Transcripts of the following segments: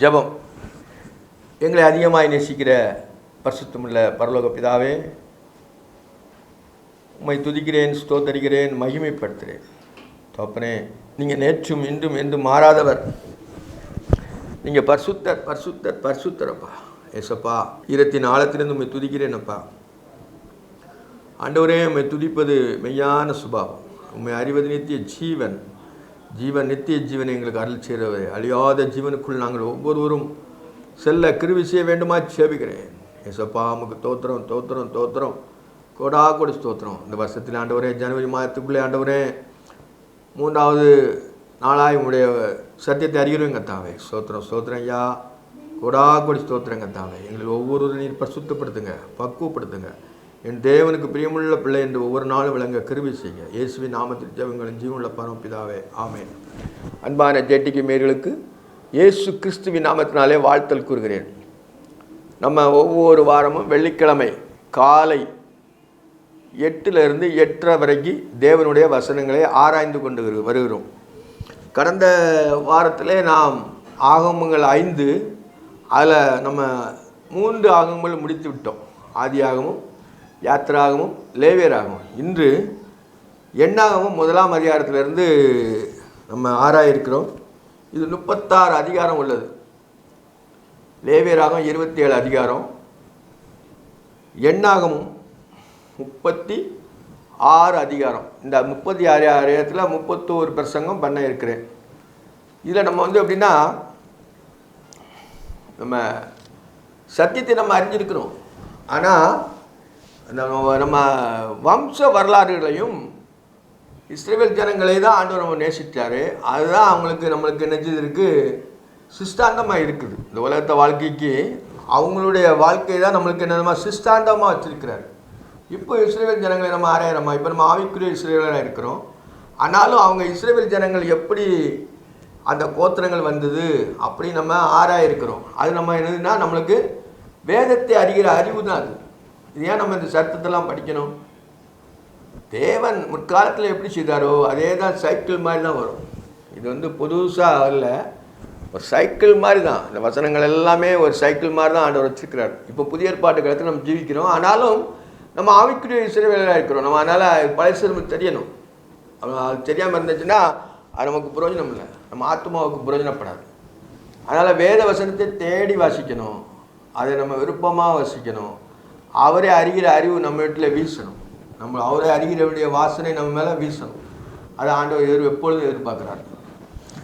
ஜெபம். எங்களை அதிகமாய் நேசிக்கிற பரிசுத்தமுள்ள பரலோக பிதாவே, உம்மை துதிக்கிறேன், ஸ்தோத்தரிக்கிறேன், மகிமைப்படுத்துகிறேன். தகப்பனே, நீங்கள் நேற்றும் இன்றும் என்றும் மாறாதவர். நீங்கள் பரிசுத்தர் பரிசுத்தர் பரிசுத்தரப்பா. ஏசப்பா, ஈரத்தின் ஆழத்திலிருந்து உம்மை துதிக்கிறேனப்பா. ஆண்டவரே, உம்மை துதிப்பது மெய்யான சுபாவம். உம்மை அறிவது நித்திய ஜீவன். நித்திய ஜீவனை எங்களுக்கு அருள் செய்கிறவர். அழியாத ஜீவனுக்குள் நாங்கள் ஒவ்வொருவரும் செல்ல கிருபை செய்ய வேண்டுமா சேபிக்கிறேன். ஏசப்பா, நமக்கு தோத்திரம் தோத்திரம் தோத்திரம், கோடா கோடி ஸ்தோத்திரம். இந்த வருஷத்தில் ஆண்டவரே, ஜனவரி மாதத்துக்குள்ளே ஆண்டவரே, 3வது நாளாய் உடைய சத்தியத்தை அறிகிறோம் கத்தாவே. ஸ்தோத்திரம் ஸ்தோத்திரம் ஐயா, கோடா கோடி ஸ்தோத்திரம் கத்தாவே. எங்களுக்கு ஒவ்வொருவரும் நீர் பரிசுத்தப்படுத்துங்க, பக்குவப்படுத்துங்க. என் தேவனுக்கு பிரியமுள்ள பிள்ளை என்று ஒவ்வொரு நாளும் விளங்க கிருபை செய்யுங்க. இயேசுவின் நாமத்தில் ஜெபங்களின் ஜீவனுள்ள பரமபிதாவே, ஆமென். அன்பான ஜேடிக்கு மேர்களுக்கு இயேசு கிறிஸ்துவின் நாமத்தினாலே வாழ்த்தல் கூறுகிறேன். நம்ம ஒவ்வொரு வாரமும் வெள்ளிக்கிழமை காலை 8லிருந்து 8:30 வரைக்கும் தேவனுடைய வசனங்களை ஆராய்ந்து கொண்டு வருகிறோம். கடந்த வாரத்திலே நாம் ஆகமங்கள் 5, அதில் நம்ம 3 ஆகமங்கள் முடித்து விட்டோம். ஆதியாகமும், யாத்திராகமும், லேவியராகமும். இன்று எண்ணாகமும் 1ஆம் அதிகாரத்திலிருந்து நம்ம ஆராயிருக்கிறோம். இது 36 அதிகாரம் உள்ளது. லேவியராகம் 27 அதிகாரம், எண்ணாகமும் 36 அதிகாரம். இந்த 36 அதிகாரத்தில் 31 பிரசங்கம் பண்ண இருக்கிறேன். இதில் நம்ம எப்படின்னா, நம்ம சத்தியத்தை நம்ம அறிஞ்சிருக்கிறோம். ஆனால் நம்ம வம்ச வரலாறுகளையும் இஸ்ரவேல் ஜனங்களை தான் ஆண்டவர் நம்ம நேசித்தார். அதுதான் நம்மளுக்கு நெஞ்சதற்கு சிஸ்டாண்டமாக இருக்குது. இந்த உலகத்தை வாழ்க்கைக்கு அவங்களுடைய வாழ்க்கை தான் நம்மளுக்கு என்னமா சிஸ்டாண்டமாக வச்சுருக்கிறார். இப்போ இஸ்ரவேல் ஜனங்களை நம்ம ஆராயிரமா. இப்போ நம்ம ஆவிக்குரிய இஸ்ரவேலாக இருக்கிறோம். ஆனாலும் அவங்க இஸ்ரவேல் ஜனங்கள் எப்படி அந்த கோத்திரங்கள் வந்தது அப்படி நம்ம ஆராயிருக்கிறோம். அது நம்ம என்னதுன்னா, நம்மளுக்கு வேதத்தை அறிகிற அறிவு தான் அது. இது ஏன் நம்ம இந்த சட்டத்தெல்லாம் படிக்கணும்? தேவன் முற்காலத்தில் எப்படி செய்தாரோ அதே தான் சைக்கிள் மாதிரி தான் வரும். இது புதுசாக இல்லை, ஒரு சைக்கிள் மாதிரி தான். இந்த வசனங்கள் எல்லாமே ஒரு சைக்கிள் மாதிரி தான் ஆண்டவர் வச்சுருக்கிறார். இப்போ புதிய ஏற்பாட்டு காலத்தில் நம்ம ஜீவிக்கிறோம். ஆனாலும் நம்ம ஆவிக்குரிய இஸ்ரவேலராக இருக்கிறோம். நம்ம அதனால் பழைய நமக்கு தெரியணும். அது தெரியாமல் இருந்துச்சுன்னா அது நமக்கு பிரயோஜனம் இல்லை, நம்ம ஆத்மாவுக்கு பிரயோஜனப்படாது. அதனால் வேத வசனத்தை தேடி வாசிக்கணும், அதை நம்ம விருப்பமாக வாசிக்கணும். அவரே அறிகிற அறிவு நம்ம வீட்டில் வீசணும். அவரே அறிகிற வேண்டிய வாசனை நம்ம மேலே வீசணும். அதை ஆண்டவர் எப்பொழுதும் எதிர்பார்க்குறாரு.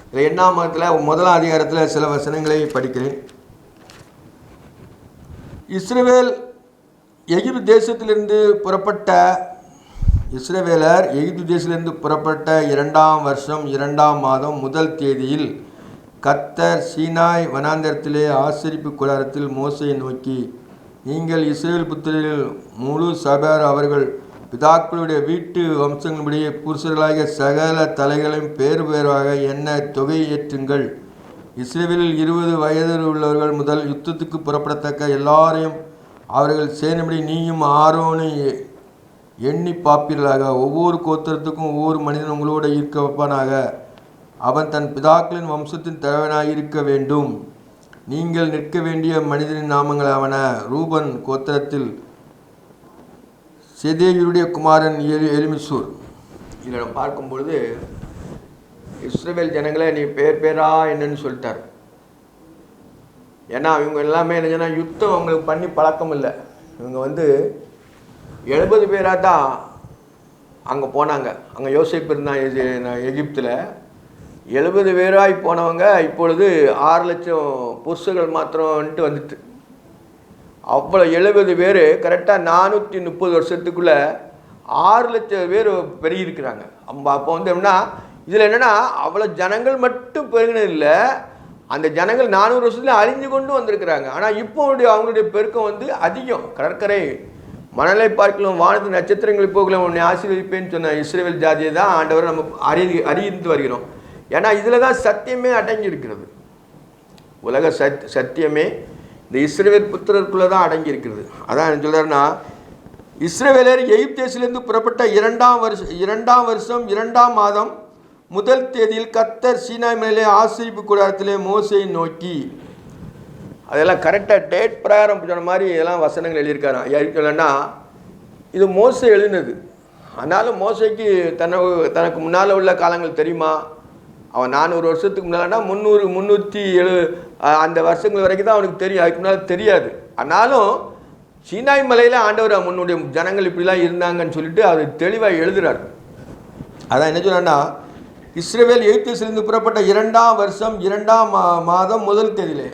இதில் 8ஆம் மதத்தில் 1ஆம் அதிகாரத்தில் சில வசனங்களை படிக்கிறேன். இஸ்ரவேல் எகிப்து தேசத்திலிருந்து புறப்பட்ட இஸ்ரவேலர் எகிப்து தேசத்திலிருந்து புறப்பட்ட 2ஆம் வருஷம் 2ஆம் மாதம் 1 தேதியில் கர்த்தர் சீனாய் வனாந்தரத்திலே ஆசரிப்பு கூடாரத்தில் மோசேயை நோக்கி, நீங்கள் இஸ்ரவேல் புத்திரரில் முழு சபையார் அவர்கள் பிதாக்களுடைய வீட்டு வம்சங்களின்படியே புருஷர்களாகிய சகல தலைகளையும் பேர் பேராக என்ன தொகை ஏற்றுங்கள். இஸ்ரவேலில் 20 வயது உள்ளவர்கள் முதல் யுத்தத்துக்கு புறப்படத்தக்க எல்லாரையும் அவர்கள் சேரும்படி நீயும் ஆரோனை எண்ணி பார்ப்பீர்களாக. ஒவ்வொரு கோத்திரத்துக்கும் ஒவ்வொரு மனிதன் உங்களோட இருக்க வைப்பானாக. அவன் தன் பிதாக்களின் வம்சத்தின் தலைவனாக இருக்க வேண்டும். நீங்கள் நிற்க வேண்டிய மனிதனின் நாமங்களாவன: ரூபன் கோத்திரத்தில் செதேவியுடைய குமாரன் எலிமிசூர். இதில் நம்ம பார்க்கும்பொழுது இஸ்ரவேல் ஜனங்களை நீ பேரா என்னன்னு சொல்லிட்டார். ஏன்னா இவங்க எல்லாமே என்னன்னா யுத்தம் அவங்களுக்கு பண்ணி பழக்கம் இல்லை. இவங்க 70 பேராக தான் அங்கே போனாங்க. அங்கே யோசேப்பு இருந்தான் எகிப்தில். 70 பேராய் போனவங்க இப்பொழுது 6 லட்சம் புருஷர்கள் மாத்திரம்ன்ட்டு வந்துட்டு, அவ்வளோ 70 பேர் கரெக்டாக 430 வருஷத்துக்குள்ளே 6 லட்சம் பேர் பெருகிருக்கிறாங்க. அப்போ எப்படின்னா, இதில் என்னென்னா அவ்வளோ ஜனங்கள் மட்டும் பெருகினது இல்லை, அந்த ஜனங்கள் 400 வருஷத்துல அழிஞ்சு கொண்டு வந்திருக்கிறாங்க. ஆனால் இப்போ அவங்களுடைய பெருக்கம் அதிகம். கடற்கரை மணலை பார்க்கலாம், வானத்து நட்சத்திரங்களை போகலாம், உன்னை ஆசீர்வதிப்பேன்னு சொன்ன இஸ்ரவேல் ஜாதியை தான் ஆண்டவர் நம்ம அறிந்து வருகிறோம். ஏன்னா இதில் தான் சத்தியமே அடங்கி இருக்கிறது. உலக சத்தியமே இந்த இஸ்ரவேல் புத்திரருக்குள்ளே தான் அடங்கி இருக்கிறது. அதான் என்ன சொல்கிறாருன்னா, இஸ்ரவேலர் எகிப்து தேசத்திலிருந்து புறப்பட்ட 2ஆம் வருஷம் 2ஆம் மாதம் 1 தேதியில் கர்த்தர் சீனாய் மலையிலே ஆசரிப்பு கூடாரத்திலே மோசேயை நோக்கி, அதெல்லாம் கரெக்டாக டேட் பிரகாரம் சொன்ன மாதிரி இதெல்லாம் வசனங்கள் எழுதியிருக்காராம். எழுதிக்கலன்னா இது மோசே எழுதினது. ஆனாலும் மோசைக்கு தனக்கு முன்னால் உள்ள காலங்கள் தெரியுமா? அவன் 400 வருஷத்துக்கு முன்னால்னா 307 அந்த வருஷங்கள் வரைக்கும் தான் அவனுக்கு தெரியும். அதுக்கு முன்னால் தெரியாது. ஆனாலும் சீனாய் மலையில் ஆண்டவர் முன்னுடைய ஜனங்கள் இப்படிலாம் இருந்தாங்கன்னு சொல்லிட்டு அது தெளிவாக எழுதுகிறார். அதான் என்ன சொன்னா, இஸ்ரவேல் எகிப்திலிருந்து புறப்பட்ட 2ஆம் வருஷம் 2ஆம் மாதம் முதல் தேதியிலே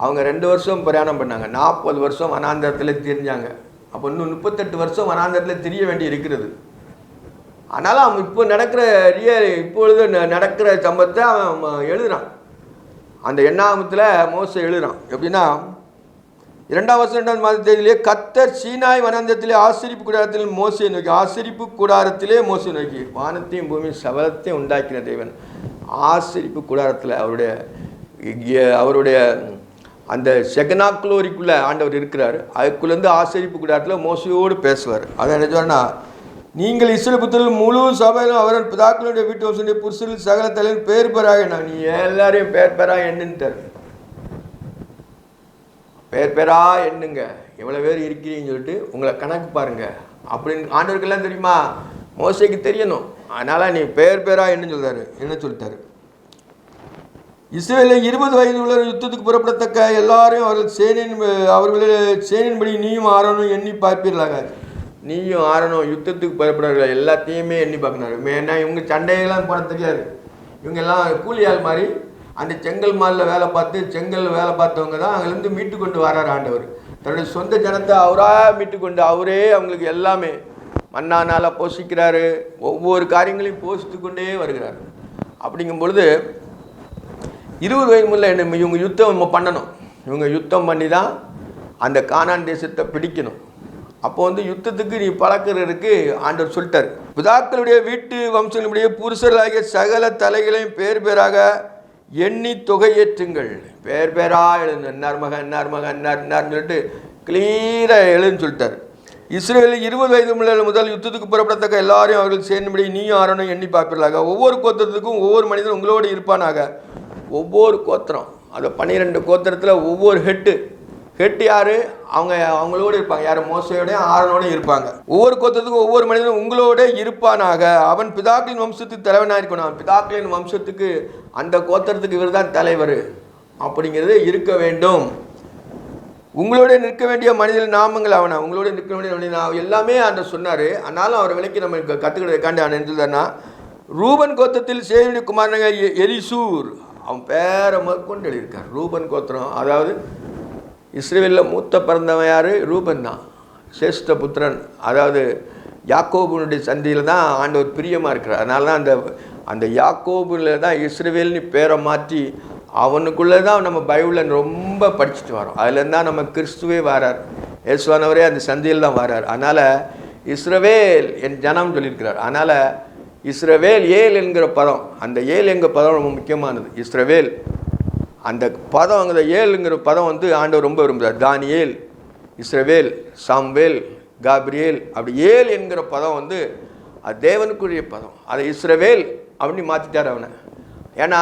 அவங்க 2 வருஷம் பிரயாணம் பண்ணாங்க. 40 வருஷம் வனாந்தரத்தில் தெரிஞ்சாங்க. அப்போ இன்னும் 38 வருஷம் வனாந்தரத்தில் தெரிய வேண்டி இருக்கிறது. ஆனாலும் அவன் இப்போ நடக்கிற இப்பொழுது நடக்கிற சம்பவத்தை அவன் எழுதுறான். அந்த 8ஆமத்தில் மோசே எழுதுறான். எப்படின்னா 2ஆம் வருஷம் 2ஆம் மாத தேதியிலே கர்த்தர் சீனாய் வனாந்தரத்திலே ஆசரிப்பு கூடாரத்தில் மோசே நோக்கி, ஆசரிப்பு கூடாரத்திலே மோசே நோக்கி, வானத்தையும் பூமியும் சபலத்தையும் உண்டாக்கின தேவன் ஆசரிப்பு கூடாரத்தில் அவருடைய அந்த செகனாக்ளோரிக்குள்ளே ஆண்டவர் இருக்கிறார். அதுக்குள்ளேருந்து ஆசரிப்பு கூடாரத்தில் மோசையோடு பேசுவார். அதை என்ன சொன்னா, நீங்கள் இஸ்ரவேல் புத்திரர்கள் முழு சபையிலும் அவர்கள் பிதாக்களுடைய வீட்டு வசனுடைய புருஷர்கள் சகல தலைவர் பேர் பேராக நான் நீ எல்லாரையும் பேர் பேராக எண்ணுன்ட்டார். பேர் பேரா எண்ணுங்க, எவ்வளோ பேர் இருக்கிறீங்கன்னு சொல்லிட்டு உங்களை கணக்கு பாருங்க அப்படின்னு ஆண்டவருக்கெல்லாம் தெரியுமா? மோசைக்கு தெரியணும். அதனால் நீ பேர் பேரா எண்ணுன்னு சொல்கிறாரு. என்ன சொல்லிட்டாரு? இஸ்ரவேலில் 20 வயது உள்ள யுத்தத்துக்கு புறப்படத்தக்க எல்லாரையும் அவர்களுடைய சேனின்படி நீயும் ஆரோனும் எண்ணி பார்ப்பீர்களாக. நீயும் ஆரோனும் யுத்தத்துக்கு புறப்படுறார்கள் எல்லாத்தையுமே எண்ணி பார்க்கணும். ஏன்னா இவங்க சண்டையெல்லாம் போட தெரியாது. இவங்க எல்லாம் கூலியால் மாதிரி அந்த செங்கல் மாலில் வேலை பார்த்தவங்க தான் அங்கேருந்து மீட்டு கொண்டு வரார் ஆண்டவர். தன்னுடைய சொந்த ஜனத்தை அவராக மீட்டு கொண்டு அவரே அவங்களுக்கு எல்லாமே மண்ணானால் போஷிக்கிறாரு. ஒவ்வொரு காரியங்களையும் போஷித்து கொண்டே வருகிறார். அப்படிங்கும் பொழுது 20 வயது முதல்ல என்ன இவங்க யுத்தம் பண்ணணும். இவங்க யுத்தம் பண்ணி தான் அந்த கானான் தேசத்தை பிடிக்கணும். அப்போ யுத்தத்துக்கு நீ பழக்கிறதுக்கு ஆண்டவர் சொல்லிட்டார். பிதாக்களுடைய வீட்டு வம்சங்களுடைய புருஷர்களாகிய சகல தலைகளையும் பேர் பேராக எண்ணி தொகையேற்றுங்கள். பேர் பேரா எழுந்து என்னார் மகன் என்னார் மகன் என்னார்னு சொல்லிட்டு கிளீராக எழுதுன்னு சொல்லிட்டார். இஸ்ரவேலில் 20 வயது முதல் யுத்தத்துக்கு புறப்படத்தக்க எல்லாரையும் அவர்கள் சேர்ந்தபடி நீயும் ஆரோனும் எண்ணி பார்ப்பீர்களாக. ஒவ்வொரு கோத்திரத்துக்கும் ஒவ்வொரு மனிதனும் உங்களோடு இருப்பானாக. ஒவ்வொரு கோத்திரம், அது 12 கோத்திரத்தில் ஒவ்வொரு ஹெட்டு யார்? அவங்களோடு இருப்பாங்க. யார்? மோசையோடையும் ஆரோனோடையும் இருப்பாங்க. ஒவ்வொரு கோத்திரத்துக்கும் ஒவ்வொரு மனிதனும் உங்களோட இருப்பானாக. அவன் பிதாக்களின் வம்சத்துக்கு தலைவனாக இருக்கணும். அவன் பிதாக்களின் வம்சத்துக்கு அந்த கோத்திரத்துக்கு இவர் தான் தலைவர் அப்படிங்கிறது இருக்க வேண்டும். உங்களோட நிற்க வேண்டிய மனிதன் நாமங்கள் அவனா, உங்களோட நிற்க வேண்டிய மனிதன் எல்லாமே அந்த சொன்னார். ஆனாலும் அவர் விலைக்கு நம்ம கற்றுக்கிறதுக்காண்டி அவன் நினைச்சுதானா, ரூபன் கோத்திரத்தில் சேவினுடைய குமாரனாக எலிசூர், அவன் பேரை கொண்டு எழுதியிருக்கார். ரூபன் கோத்திரம், அதாவது இஸ்ரவேலில் மூத்த பிறந்தவன் யார்? ரூபன் தான், சேஷ்ட புத்திரன். அதாவது யாக்கோபுனுடைய சந்தியில் தான் ஆண்டவர் பிரியமாக இருக்கிறார். அதனால தான் அந்த யாக்கோபுல தான் இஸ்ரவேல்னு பேரை மாற்றி அவனுக்குள்ளே தான் நம்ம பைபிளில் ரொம்ப படிச்சுட்டு வரோம். அதுலேருந்து தான் நம்ம கிறிஸ்துவே வரார். இயேசுவானவரே அந்த சந்தியில் தான் வரார். அதனால் இஸ்ரவேல் என் ஜனம் சொல்லியிருக்கிறார். அதனால் இஸ்ரவேல் ஏல் என்கிற பதம், அந்த ஏல் என்கிற பதம் ரொம்ப முக்கியமானது. இஸ்ரவேல் அந்த பதம், அந்த ஏழுங்கிற பதம் ஆண்டவர் ரொம்ப விரும்புகிறார். தானியேல், இஸ்ரவேல், சாம்வேல், காப்ரியேல், அப்படி ஏல் என்கிற பதம் அது தேவனுக்குரிய பதம். அதை இஸ்ரவேல் அப்படின்னு மாற்றிட்டார் அவனை. ஏன்னா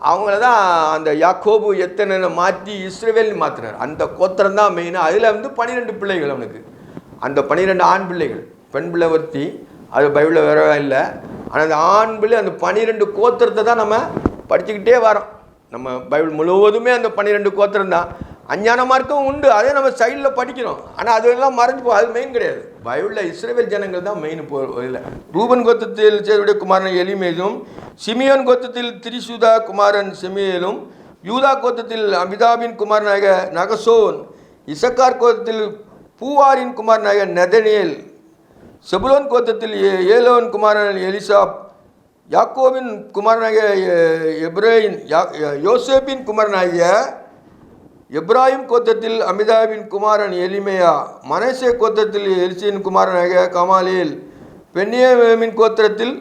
அவங்கள தான் அந்த யாக்கோபு எத்தனை மாற்றி இஸ்ரவேல்னு மாற்றினார். அந்த கோத்திரம் தான் மெயினாக. அதில் 12 பிள்ளைகள் அவனுக்கு. அந்த 12 ஆண் பிள்ளைகள், பெண் பிள்ளை ஒருத்தி, அது பைபிளில் வரவே இல்லை. ஆனால் அந்த ஆண் பிள்ளை, அந்த 12 கோத்திரத்தை தான் நம்ம படிச்சுக்கிட்டே வரோம். நம்ம பைபிள் முழுவதுமே அந்த 12 கோத்திரம் தான். அஞ்ஞான மார்க்கம் உண்டு, அதே நம்ம சைடில் படிக்கிறோம். ஆனால் அதெல்லாம் மறைஞ்சு போகும், அது மெயின் கிடையாது. பைபிளில் இஸ்ரவேல் ஜனங்கள் தான் மெயின் இல்லை. ரூபன் கோத்திரத்தில் சேருடைய குமாரன் எலிமேலும், சிமியோன் கோத்திரத்தில் திரிசுதா குமாரன் செமியேலும், யூதா கோத்திரத்தில் அமிதாபின் குமாரனாக நகசோன், இசக்கார் கோத்திரத்தில் பூவாரின் குமாரனாக நெதனியேல், செபுலோன் கோத்திரத்தில் ஏலோன் குமாரன் எலிசாப், யாக்கோபின் குமாரனாகிய எப்ராயின், யோசேப்பின் குமாரனாகிய எப்ராஹிம் கோத்திரத்தில் அமிதாபின் குமாரன் எலிமையா, மனசே கோத்திரத்தில் எலிசியின் குமாரனாகிய கமாலியேல், பென்னியமின் கோத்திரத்தில்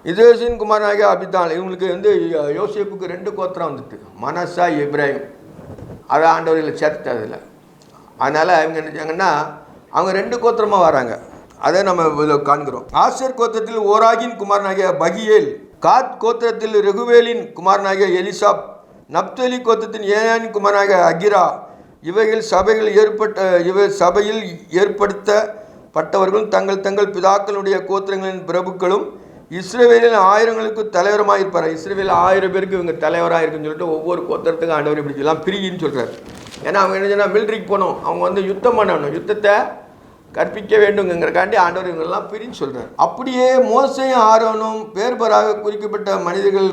இதேசின் குமாரனாகிய அபிதான். இவங்களுக்கு யோசேப்புக்கு 2 கோத்திரம் வந்துட்டு, மனசா எப்ராஹிம். அதை ஆண்டவர்களை சேர்த்து அதில். அதனால் இவங்க நினைச்சாங்கன்னா அவங்க 2 கோத்திரமாக வராங்க. அதை நம்ம காண்கிறோம். ஆசேர் கோத்திரத்தில் ஓராகின் குமாரனாகிய பகியேல், காத் கோத்திரத்தில் ரெகுவேலின் குமாரனாகிய எலிசாப், நப்தலி கோத்திரத்தின் ஏனானின் குமாரனாக அகிரா. இவைகள் சபையில் ஏற்படுத்தப்பட்டவர்களும் தங்கள் தங்கள் பிதாக்களுடைய கோத்திரங்களின் பிரபுக்களும் இஸ்ரவேலில் ஆயிரங்களுக்கு தலைவரமாக இஸ்ரவேல் 1000 பேருக்கு இவங்க தலைவராக இருக்குன்னு சொல்லிட்டு ஒவ்வொரு கோத்திரத்துக்கும் ஆண்டவர் இப்படி சொல்லலாம் பிரின்னு சொல்கிறார். ஏன்னா அவங்க என்ன சொன்னால் மிலிட்ரிக்கு போகணும், அவங்க வந்து யுத்தம் பண்ணணும், யுத்தத்தை கற்பிக்க வேண்டுங்கிறக்காண்டி ஆண்டவர் இவங்கெல்லாம் பிரின்னு சொல்கிறார். அப்படியே மோசேயும் ஆரோனும் பேர்பராக குறிக்கப்பட்ட மனிதர்கள்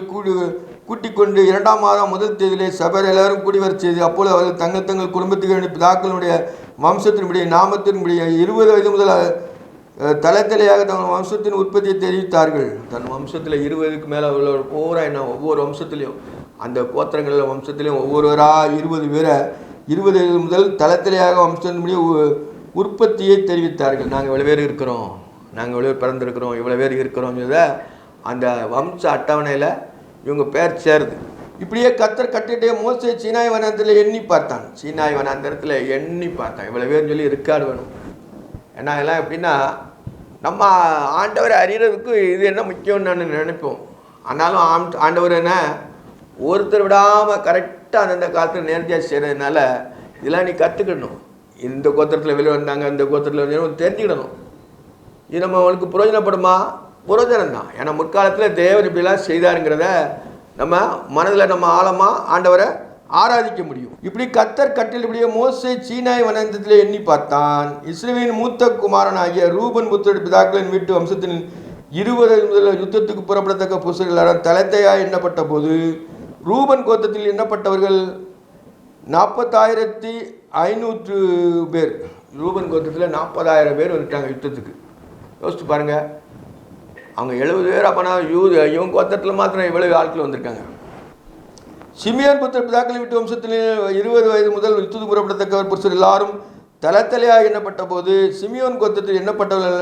கூட்டிக் கொண்டு 2ஆம் மாதம் முதல் தேதியிலே சபையில் எல்லாரும் கூடிவர செய்து அப்போது அவர்கள் தங்கள் தங்கள் குடும்பத்துக்கு வேண்டிய பிதாக்களுடைய வம்சத்தின்படி நாமத்தின்படி 20 வயது முதல் தலைத்தலையாக தங்கள் வம்சத்தின் உற்பத்தியை தெரிவித்தார்கள். தன் வம்சத்தில் 20க்கு மேலே உள்ள பூரா என்ன ஒவ்வொரு வம்சத்துலேயும் அந்த கோத்திரங்களில் வம்சத்துலேயும் ஒவ்வொருவராக 20 பேரை 20 வயது முதல் தலைத்தலையாக வம்சத்தின்படி உற்பத்தியை தெரிவித்தார்கள். நாங்கள் இவ்வளோ பேர் இருக்கிறோம், நாங்கள் இவ்வளோ பேர் பிறந்திருக்கிறோம், இவ்வளோ பேர் இருக்கிறோங்கிறத அந்த வம்ச அட்டவணையில் இவங்க பேர் சேருது. இப்படியே கத்தர் கட்டிட்டே மோசே சீனாய் வனாந்தரத்தில் எண்ணி பார்த்தான். சீனாய் வனாந்தரத்தில் எண்ணி பார்த்தான் இவ்வளோ பேர்னு சொல்லி ரெக்கார்டு வேணும். ஏன்னா எல்லாம் எப்படின்னா நம்ம ஆண்டவரை அறிகிறதுக்கு இது என்ன முக்கியம்னு நான் நினைப்போம். ஆனாலும் ஆண்டவர் என்ன ஒருத்தர் விடாமல் கரெக்டாக அந்தந்த காலத்தில் நேர்த்தியாக செய்கிறதுனால இதெல்லாம் நீ கற்றுக்கணும். இந்த கோத்திரத்தில் வெளியே வந்தாங்க, இந்த கோத்திரத்தில் வந்து தெரிஞ்சுக்கிடணும். இது நம்ம அவனுக்கு பிரயோஜனப்படுமா? பிரயோஜனம் தான். ஏன்னா முற்காலத்தில் தேவன் இப்படிலாம் செய்தாருங்கிறத நம்ம மனதில் நம்ம ஆழமாக ஆண்டவரை ஆராதிக்க முடியும். இப்படி கத்தர் கட்டளைப்படியே மோசே சீனாய் வனாந்தரத்தில் எண்ணி பார்த்தான். இஸ்ரவேலின் மூத்த குமாரனாகிய ரூபன் புத்திரருடைய பிதாக்களின் வீட்டு வம்சத்தின் 20 முதல் யுத்தத்துக்கு புறப்படத்தக்க புருஷர்கள் தலைத்தையாக எண்ணப்பட்ட போது ரூபன் கோத்திரத்தில் எண்ணப்பட்டவர்கள் 40,500 பேர். ரூபன் கோத்திரத்தில் 40,000 பேர் வந்துட்டாங்க யுத்தத்துக்கு. யோசிச்சு பாருங்கள், அவங்க 70 பேர். அப்போனா இவங்க கோத்திரத்தில் மாத்திரம் இவ்வளவு ஆட்கள் வந்திருக்காங்க. சிமியோன் புத்திர பிதாக்களை விட்டு வம்சத்தில் 20 வயது முதல் யுத்தத்துக்கு புறப்படத்தக்க புருஷர் எல்லாரும் தலைத்தலையாக எண்ணப்பட்ட போது சிமியோன் கோத்திரத்தில் எண்ணப்பட்டவர்கள்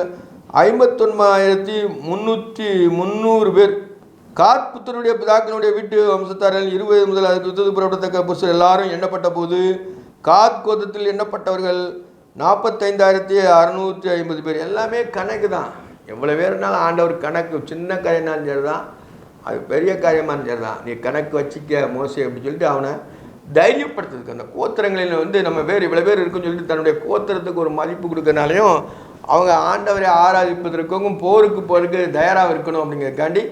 59,300 பேர். காத் புத்தருடைய பிதாக்களுடைய வீட்டு வம்சத்தார்கள் 20 வயது முதல் யுத்தத்துக்கு புறப்படத்தக்க புருஷர் எல்லாரும் எண்ணப்பட்ட போது காத் கோத்திரத்தில் எண்ணப்பட்டவர்கள் 45,650 பேர். எல்லாமே கணக்கு தான். எவ்வளோ பேருனாலும் ஆண்டவர் கணக்கு, சின்ன காரியம்னாலும் சரி தான், அது பெரிய காரியமாக சரி தான், நீ கணக்கு வச்சிக்க மோசே அப்படின்னு சொல்லிட்டு அவனை தைரியப்படுத்துறதுக்கு. அந்த கோத்திரங்களில் வந்து நம்ம பேர் இவ்வளோ பேர் இருக்குன்னு சொல்லிட்டு தன்னுடைய கோத்திரத்துக்கு ஒரு மதிப்பு கொடுக்கறனாலையும் அவங்க ஆண்டவரை ஆராதிப்பதற்கும் போருக்கு தயாராக இருக்கணும் அப்படிங்கிறதுக்காண்டி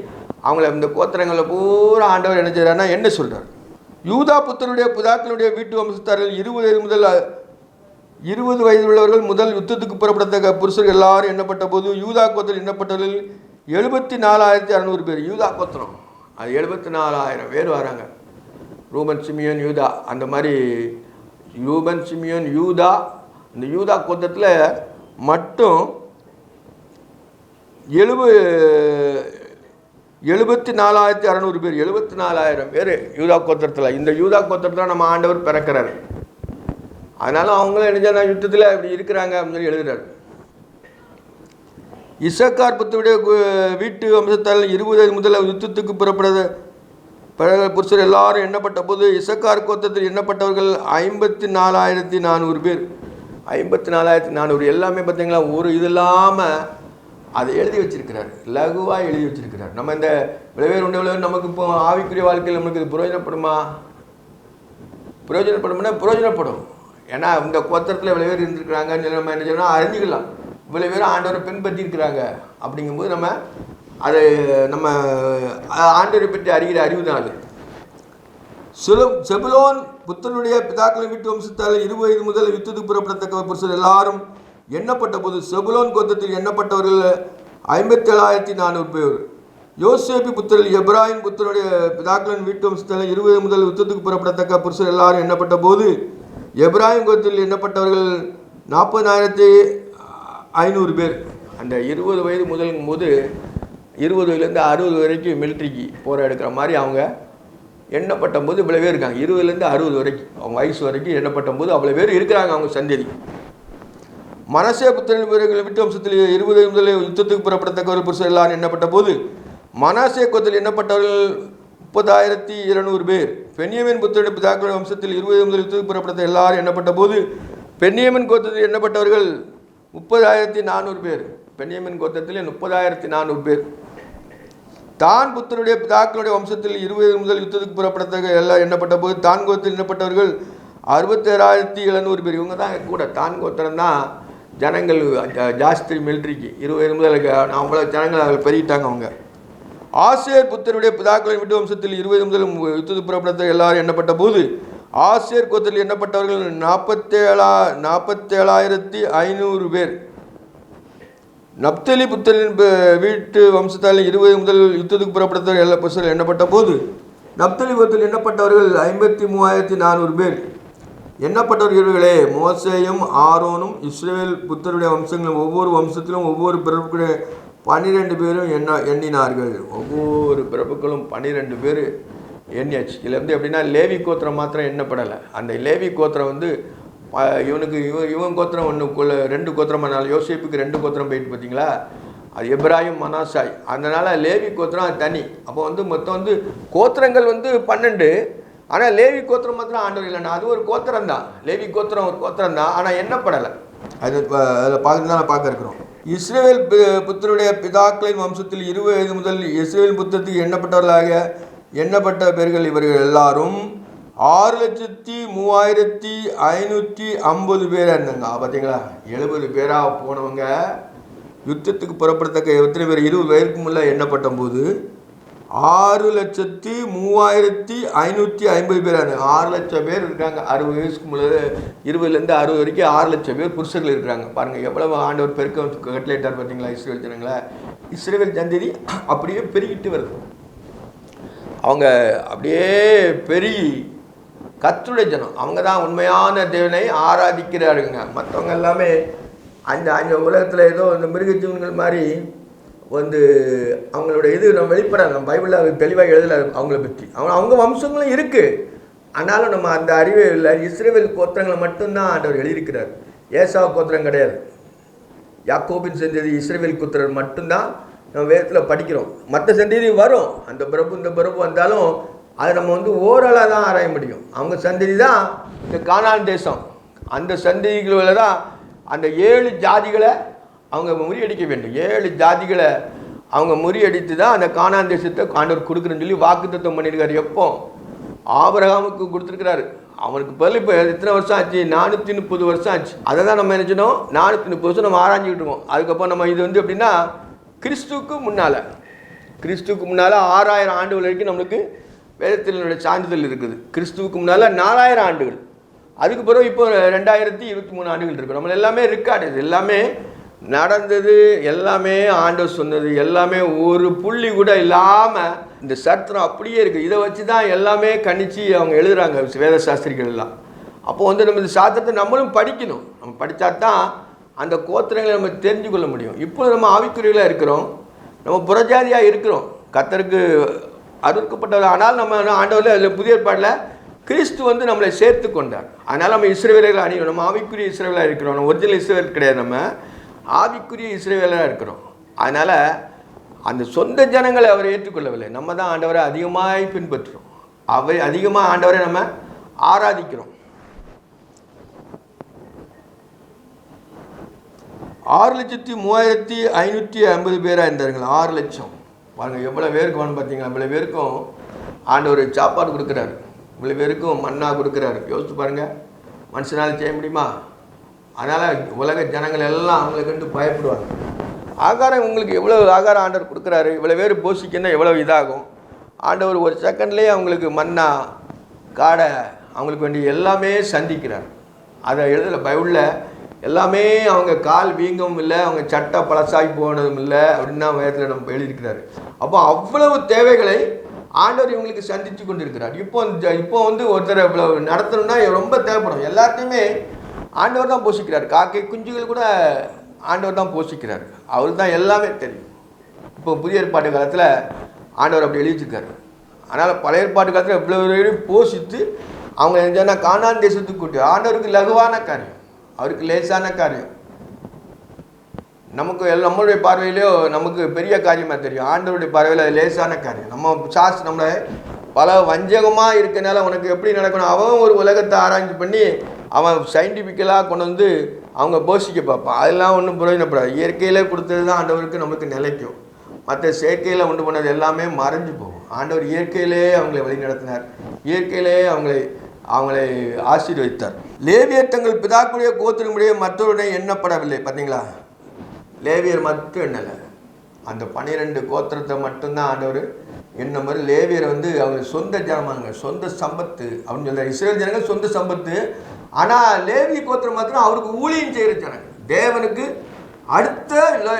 அவங்கள இந்த கோத்திரங்களில் பூரா ஆண்டவர் என்ன செய்கிறாருன்னா என்ன சொல்கிறார்? யூதா புத்தருடைய பிதாக்களுடைய வீட்டு வம்சத்தார்கள் 20 வயது உள்ளவர்கள் முதல் யுத்தத்துக்கு புறப்படத்தக்க புருஷர்கள் எல்லாரும் எண்ணப்பட்ட போது யூதா கோத்திரம் எண்ணப்பட்டவர்கள் 74,600 பேர். யூதா கோத்திரம் அது 74,000 பேர் வராங்க. ரூபன் சிமியோன் யூதா அந்த மாதிரி ரூபன் சிமியோன் யூதா, இந்த யூதா கோத்திரத்தில் மட்டும் 74,600 பேர். 74,000 பேர் யூதா கோத்திரத்தில். இந்த யூதா கோத்திரத்தில் நம்ம ஆண்டவர் பிறக்கிறார். அதனால அவங்களும் என்ன யுத்தத்தில் இப்படி இருக்கிறாங்க அப்படின்னு சொல்லி எழுதுறாரு. இசக்கார் புத்தருடைய வீட்டு வம்சத்தால் 20 முதல் யுத்தத்துக்கு புறப்பட புருஷர் எல்லாரும் எண்ணப்பட்ட போது இசக்கார் கோத்திரத்தில் எண்ணப்பட்டவர்கள் 54,400 பேர். 54,400 எல்லாமே பார்த்தீங்களா, ஒரு இது இல்லாமல் அதை எழுதி வச்சிருக்கிறார், லகுவாக எழுதி வச்சிருக்கிறார். நம்ம இந்த விளைவேறு உண்டு நமக்கு இப்போ ஆவிக்குரிய வாழ்க்கையில் நம்மளுக்கு இது பிரயோஜனப்படுமா? பிரயோஜனப்படும். ஏன்னா இந்த கோத்திரத்தில் இவ்வளோ பேர் இருந்துருக்குறாங்கன்னு நம்ம என்ன செய்யணும் அறிஞ்சிக்கலாம். இவ்வளோ பேர் ஆண்டவரை பின்பற்றிருக்கிறாங்க அப்படிங்கும்போது நம்ம அதை நம்ம ஆண்டவரை பற்றி அறிகிற அறிவு தான் அது. செபுலோன் புத்தனுடைய பிதாக்களை வீட்டு வம்சத்தால் 20 வயது முதல் யுத்தத்துக்கு புறப்படத்தக்க புருஷர் எல்லாரும் எண்ணப்பட்ட போது செபுலோன் கோத்திரத்தில் எண்ணப்பட்டவர்கள் 57,400 பேர். யோசேப்பு புத்தரில் எப்ராஹிம் புத்தனுடைய பிதாக்களின் வீட்டு வம்சத்தால் 20 முதல் யுத்தத்துக்கு புறப்படத்தக்க புருஷர் எல்லாரும் எண்ணப்பட்ட போது எப்ராஹிம் கோத்திரத்தில் எண்ணப்பட்டவர்கள் 40,500 பேர். அந்த 20 வயது முதலும் போது 20 வயதுலேருந்து 60 வரைக்கும் மிலிட்ரிக்கு போகிற எடுக்கிற மாதிரி அவங்க எண்ணப்பட்ட போது இவ்வளோ பேர் இருக்காங்க. 20லேருந்து 60 வரைக்கும் அவங்க வயசு வரைக்கும் எண்ணப்பட்ட போது அவ்வளோ பேர் இருக்கிறாங்க அவங்க சந்ததி. மனசே புத்திரன் வீட்டு வம்சத்தில் 20 முதல் யுத்தத்துக்கு புறப்படத்தக்கவர்கள் புருஷர் எல்லாரும் எண்ணப்பட்ட போது மனாசே கோத்திரத்தில் எண்ணப்பட்டவர்கள் 30,200 பேர். பென்யமீன் புத்திரனுடைய பிதாக்களுடைய வம்சத்தில் 20 முதல் யுத்தத்துக்கு புறப்பட்ட எல்லாரும் எண்ணப்பட்ட போது பென்யமீன் கோத்திரத்தில் எண்ணப்பட்டவர்கள் 30,400 பேர். பென்யமீன் கோத்திரத்தில் 30,400 பேர். தான் புத்தருடைய பிதாக்களுடைய வம்சத்தில் 20 முதல் யுத்தத்துக்கு புறப்படத்தக்க எல்லாம் எண்ணப்பட்ட போது தான் கோத்திரத்தில் எண்ணப்பட்டவர்கள் 67,700 பேர். இவங்க தான் கூட. தான் கோத்திரம் தான் ஜனங்கள் ஜாஸ்தி மிலிட்ரிக்கு 20 முதல் அவ்வளோ ஜனங்கள் அதில் பெருகிட்டாங்க அவங்க. ஆசேர் புத்தருடைய பிதாக்களின் வீட்டு வம்சத்தில் 20 முதல் யுத்தத்துக்கு புறப்படத்தக்க எல்லாரும் எண்ணப்பட்ட போது ஆசேர் கோத்திரத்தில் எண்ணப்பட்டவர்கள் 47,500 பேர். நப்தலி புத்தரின் வீட்டு வம்சத்தால் 20 முதல் யுத்தத்துக்கு புறப்படத்தவர்கள் எல்லா புத்தர்கள் எண்ணப்பட்ட போது நப்தலி கோத்திரத்தில் எண்ணப்பட்டவர்கள் 53,400 பேர். எண்ணப்பட்டவர்களே மோசேயும் ஆரோனும் இஸ்ரவேல் புத்தருடைய வம்சங்களும் ஒவ்வொரு வம்சத்திலும் ஒவ்வொரு பிறப்புடைய 12 பேரும் எண்ணினார்கள். ஒவ்வொரு பிறப்புகளும் 12 பேர் எண்ணியாச்சு. இதில் வந்து எப்படின்னா லேவி கோத்திரம் மாத்திரம் எண்ணப்படலை. அந்த லேவி கோத்திரம் வந்து இவனுக்கு இவன் கோத்திரம் ஒன்றுக்குள்ள 2 கோத்திரமானாலும் யோசேப்புக்கு 2 கோத்திரம் போயிட்டு பார்த்தீங்களா, அது எப்ராஹிம் மனாசாய். அதனால் லேவி கோத்திரம் அது தனி. அப்போ வந்து மொத்தம் வந்து கோத்திரங்கள் வந்து 12. ஆனால் லேவி கோத்திரம் மாத்திரம் ஆண்டவர் இல்லைன்னா அது ஒரு கோத்திரம் தான். லேவி கோத்திரம் ஒரு கோத்திரம் தான், ஆனால் எண்ணப்படலை. அது அதில் பார்த்து தான் பார்க்க இருக்கிறோம். இஸ்ரவேல் புத்தருடைய பிதாக்களின் வம்சத்தில் 20 முதல் இஸ்ரவேல் புத்தத்துக்கு எண்ணப்பட்டவர்களாக எண்ணப்பட்ட பேர்கள் இவர்கள் எல்லாரும் 6,03,550 பேராக இருந்தாங்க. பார்த்தீங்களா, 70 பேராக போனவங்க யுத்தத்துக்கு புறப்படத்தக்க எத்தனை பேர் 20 வயதுக்கு முன்னே எண்ணப்பட்ட போது 6,03,550 பேராக இருந்தாங்க. 6 லட்சம் பேர் இருக்காங்க. 60 வயசுக்கு முன்னே 20லேருந்து 60 வரைக்கும் 6 லட்சம் பேர் புருஷர்கள் இருக்கிறாங்க. பாருங்கள் எவ்வளவு ஆண்டவர் பெருக்க கட்டளையிட்டார் பார்த்தீங்களா. இஸ்ரவேல் ஜனங்களை, இஸ்ரவேல் சந்ததி அப்படியே பெருகிட்டு வருது. அவங்க அப்படியே பெருகி கர்த்தருடைய ஜனம், அவங்க தான் உண்மையான தேவனை ஆராதிக்கிறாருங்க. மற்றவங்க எல்லாமே அந்த உலகத்தில் ஏதோ இந்த மிருகஜீவன்கள் மாதிரி வந்து அவங்களோட இது நம்ம வெளிப்படாது. நம்ம பைபிளில் அது தெளிவாக எழுதலை அவங்கள பற்றி. அவங்க வம்சங்களும் இருக்குது, ஆனாலும் நம்ம அந்த அறிவே இல்லை. இஸ்ரவேல் கோத்திரங்களை மட்டும்தான் ஆண்டவர் எழுதியிருக்கிறார். ஏசாவு கோத்திரம் கிடையாது. யாக்கோபின் சந்ததி இஸ்ரவேல் கோத்திரம் மட்டும்தான் நம்ம வேதத்தில் படிக்கிறோம். மற்ற சந்ததி வரும், அந்த பிறப்பு இந்த பிறப்பு வந்தாலும் அதை நம்ம வந்து ஓரளவு தான் ஆராய முடியும். அவங்க சந்ததி தான் இந்த கானான் தேசம். அந்த சந்ததிகளில் தான் அந்த 7 ஜாதிகளை அவங்க முறியடிக்க வேண்டும். 7 ஜாதிகளை அவங்க முறியடித்து தான் அந்த கானான் தேசத்தை ஆண்டவர் கொடுக்குறேன்னு சொல்லி வாக்குத்தத்தம் பண்ணியிருக்காரு. எப்போ ஆபிரகாமுக்கு கொடுத்துருக்கிறாரு. அவனுக்கு பதில் இப்போ எத்தனை வருஷம் ஆச்சு? 430 வருஷம் ஆச்சு. அதை தான் நம்ம நினச்சினோம். 430 வருஷம் நம்ம ஆராய்ஞ்சிக்கிட்டு இருக்கோம். அதுக்கப்புறம் நம்ம இது வந்து எப்படின்னா கிறிஸ்துவுக்கு முன்னால் 6000 ஆண்டுகள் வரைக்கும் நம்மளுக்கு வேதத்தினுடைய சான்றிதழ் இருக்குது. கிறிஸ்துவுக்கு முன்னால் 4000 ஆண்டுகள். அதுக்கு பிறகு இப்போ 2023 ஆண்டுகள் இருக்குது. நம்ம எல்லாமே ரெக்கார்டு, இது எல்லாமே நடந்தது, எல்லாமே ஆண்டவர் சொன்னது, எல்லாமே ஒரு புள்ளி கூட இல்லாமல் இந்த சரித்திரம் அப்படியே இருக்குது. இதை வச்சு தான் எல்லாமே கணிச்சு அவங்க எழுதுகிறாங்க வேத சாஸ்திரிகள் எல்லாம். அப்போது வந்து நம்ம இந்த சாஸ்திரத்தை நம்மளும் படிக்கணும். நம்ம படித்தா தான் அந்த கோத்திரங்களை நம்ம தெரிஞ்சு கொள்ள முடியும். இப்போ நம்ம ஆவிக்குரியலாக இருக்கிறோம், நம்ம புறஜாதியாக இருக்கிறோம், கர்த்தருக்கு அறுக்கப்பட்டவர். ஆனால் நம்ம ஆண்டவரில் அதில் புதிய ஏற்பாட்டில் கிறிஸ்து வந்து நம்மளை சேர்த்து கொண்டார். அதனால் நம்ம இஸ்ரவேலர்கள் அணியும். நம்ம ஆவிக்குரிய இஸ்ரவேலாக இருக்கிறோம். நம்ம ஒரிஜினல் இஸ்ரவேல் கிடையாது, நம்ம ஆவிக்குரிய இஸ்ரவேலாக இருக்கிறோம். அதனால் அந்த சொந்த ஜனங்களை அவர் ஏற்றுக்கொள்ளவில்லை. நம்ம தான் ஆண்டவரை அதிகமாக பின்பற்றுறோம். அவை அதிகமாக ஆண்டவரை நம்ம ஆராதிக்கிறோம். 6,03,550 பேராக இருந்தார்கள். 6 லட்சம். பாருங்கள் எவ்வளோ பேருக்கு வேணும் பார்த்தீங்களா. இவ்வளோ பேருக்கும் ஆண்டவர் சாப்பாடு கொடுக்குறாரு, இவ்வளோ பேருக்கும் மன்னா கொடுக்குறாரு. யோசிச்சு பாருங்கள், மனுஷனால் செய்ய முடியுமா? அதனால் உலக ஜனங்கள் எல்லாம் அவங்களை கண்டு பயப்படுவாங்க. ஆகாரம் உங்களுக்கு எவ்வளோ ஆகாரம் ஆண்டவர் கொடுக்குறாரு, இவ்வளோ பேர் போஷிக்கன்னா எவ்வளோ இதாகும். ஆண்டவர் ஒரு செகண்ட்லேயே அவங்களுக்கு மன்னா காடை அவங்களுக்கு வேண்டிய எல்லாமே சந்திக்கிறார். அதை எழுதலை பைபிளில். எல்லாமே அவங்க கால் வீங்கவும் இல்லை, அவங்க சட்டை பழசாகி போனதும் இல்லை அப்படின்னு தான் வேதத்தில் நம்ம எழுதியிருக்கிறாரு. அப்போ அவ்வளவு தேவைகளை ஆண்டவர் இவங்களுக்கு சந்தித்து கொண்டு இருக்கிறார். இப்போ வந்து ஒருத்தர் இவ்வளோ நடத்தணும்னா ரொம்ப தேவைப்படும். எல்லாத்தையுமே ஆண்டவர் தான் போஷிக்கிறார். காக்கை குஞ்சுகள் கூட ஆண்டவர் தான் போஷிக்கிறார். அவருக்கு தான் எல்லாமே தெரியும். இப்போ புதிய ஏற்பாட்டு காலத்தில் ஆண்டவர் அப்படி எழுதிச்சிருக்காரு. அதனால் பழைய ஏற்பாட்டு காலத்தில் இவ்வளோ போஷித்து அவங்க என்ன கானான் தேசத்துக்கு கூட்டி ஆண்டவருக்கு லகுவான காரியம், அவருக்கு லேசான காரியம். நமக்கு நம்மளுடைய பார்வையிலையோ நமக்கு பெரிய காரியமாக தெரியும். ஆண்டவருடைய பார்வையில் அது லேசான காரியம். நம்ம நம்மளை பல வஞ்சகமாக இருக்கனால உனக்கு எப்படி நடக்கணும், அவன் ஒரு உலகத்தை ஆராய்ச்சி பண்ணி அவன் சயின்டிஃபிக்கலாக கொண்டு வந்து அவங்க போஷிக்க பார்ப்பான். அதெல்லாம் ஒன்றும் பிரயோஜனப்படாது. இயற்கையிலே கொடுத்தது தான் ஆண்டவருக்கு நம்மளுக்கு நிலைக்கும். மற்ற செயற்கையில் உண்டு பண்ணது எல்லாமே மறைஞ்சு போகும். ஆண்டவர் இயற்கையிலே அவங்களை வழி நடத்தினார், இயற்கையிலே அவங்களை ஆசீர்வதித்தார். லேவியர் தங்கள் பிதாக்குடைய கோத்திரமுடைய மற்றவருடைய எண்ணப்படவில்லை. பார்த்தீங்களா, லேவியர் மட்டும் எண்ணலை, அந்த 12 கோத்திரத்தை மட்டும்தான் ஆண்டவர் என்ன மாதிரி. லேவியர் அவங்க சொந்த ஜனமாங்க, சொந்த சம்பத்து அப்படின்னு சொல்கிறார். இஸ்ரேல் ஜனங்கள் சொந்த சம்பத்து, ஆனால் லேவிய கோத்திரம் மாத்திரம் அவருக்கு ஊழியம் செய்கிற ஜனங்கள், தேவனுக்கு அடுத்த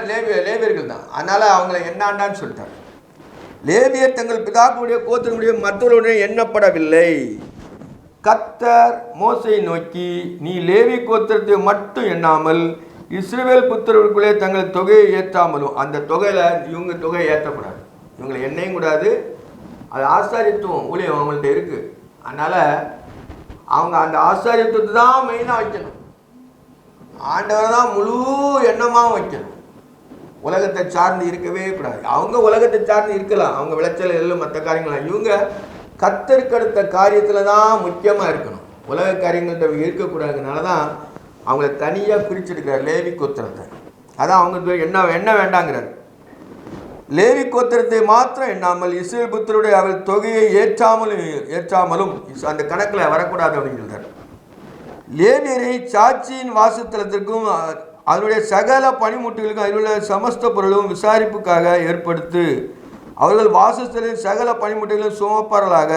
லேவியர்கள் தான். அதனால் அவங்கள என்னாண்டான்னு சொல்லிட்டார். லேவியர் தங்கள் பிதாக்களுடைய கோத்திரமுடைய மற்றவருடைய எண்ணப்படவில்லை. கர்த்தர் மோசையை நோக்கி, நீ லேவி கோத்திரத்தை மட்டும் எண்ணாமல் இஸ்ரவேல் புத்திரர்களுக்குள்ளே தங்கள் தொகையை ஏற்றாமலும், அந்த தொகையில் இவங்க தொகையை ஏற்றக்கூடாது, இவங்களை எண்ணையும் கூடாது, அது ஆசாரியத்துவம் ஊழியம் அவங்கள்ட்ட இருக்குது. அதனால் அவங்க அந்த ஆசாரியத்துவத்தை தான் மெயினாக வைக்கணும், ஆண்டவரை தான் முழு எண்ணமாகவும் வைக்கணும். உலகத்தை சார்ந்து இருக்கவே கூடாது. அவங்க உலகத்தை சார்ந்து இருக்கலாம், அவங்க விளைச்சல் எல்லாம் மற்ற காரியங்களாம், இவங்க கர்த்தருக்கு அடுத்த காரியத்தில் தான் முக்கியமாக இருக்கணும், உலக காரியங்கள்ட்ட இருக்கக்கூடாதுனால தான் அவங்கள தனியாக பிரிச்செடுக்கிறார் லேவி கோத்திரத்தை. அதான் அவங்க என்ன வேண்டாங்கிறார். லேவி கோத்திரத்தை மாத்திரம் எண்ணாமல் இஸ்ரவேல் புத்திரருடைய அவள் தொகையை ஏற்றாமலும் அந்த கணக்கில் வரக்கூடாது அப்படின்னு சொல்கிறார். லேவியரை சாட்சியின் வாசஸ்தலத்திற்கும் அதனுடைய சகல பணிமுட்டுகளுக்கும் அதில் உள்ள சமஸ்த பொருளும் விசாரிப்புக்காக ஏற்படுத்து. அவர்கள் வாசஸ்தலின் சகல பணிமுட்டுகளும் சுமப்பார்களாக.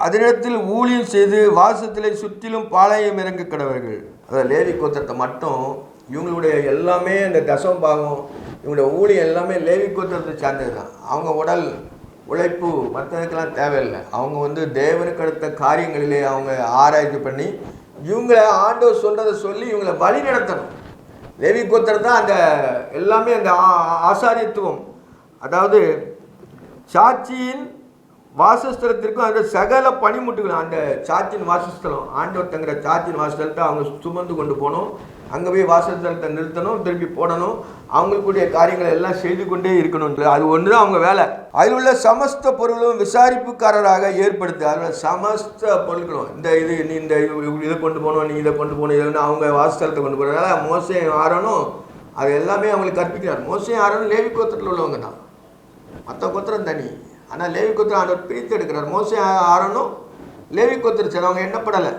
அதனிடத்தில் ஊழியம் செய்து வாசத்திலே சுற்றிலும் பாளையம் இறங்க கடவர்கள். அதாவது லேவி கோத்திரத்தை மட்டும் இவங்களுடைய எல்லாமே அந்த தசம பாகம், இவங்களுடைய ஊழியம் எல்லாமே லேவி கோத்திரத்தை சார்ந்தது தான். அவங்க உடல் உழைப்பு மற்றதுக்கெல்லாம் தேவையில்லை. அவங்க தேவனுக்கு அடுத்த காரியங்களிலே அவங்க ஆராய்ச்சி பண்ணி இவங்களை ஆண்டவர் சொல்கிறத சொல்லி இவங்களை வழி நடத்தணும். லேவி கோத்திரம் தான் அந்த எல்லாமே அந்த ஆசாரியத்துவம், அதாவது சாட்சியின் வாசஸ்தலத்திற்கும் அந்த சகல பணிமுட்டுகளும். அந்த சாட்சியின் வாசஸ்தலம், ஆண்டவர் தங்குற சாட்சியின் வாசஸ்தலத்தை அவங்க சுமந்து கொண்டு போகணும், அங்கே போய் வாசஸ்தலத்தை நிறுத்தணும், திருப்பி போடணும், அவங்களுக்குரிய காரியங்களை எல்லாம் செய்து கொண்டே இருக்கணும். அது ஒன்று தான் அவங்க வேலை. அதில் உள்ள சமஸ்த பொருளும் விசாரிப்புக்காரராக ஏற்படுத்து. அதில் சமஸ்த பொருட்களும் நீ இதை கொண்டு போகணும், நீ இதை கொண்டு போகணும், இதை அவங்க வாசஸ்தலத்தை கொண்டு போகிறதுனால மோசே ஆரோனும் அது எல்லாமே அவங்களுக்கு கற்பிக்கிறார். மோசே ஆரோனும் லேவி கோத்திரத்தில் உள்ளவங்க தான், மற்ற கோத்திரம் தனி. ஆனால் லேவி கோத்திரம் ஆண்டவர் பிரித்து எடுக்கிறார். மோசே ஆரோனும் லேவி கோத்திரம் சரி அவங்க எண்ணப்படலை,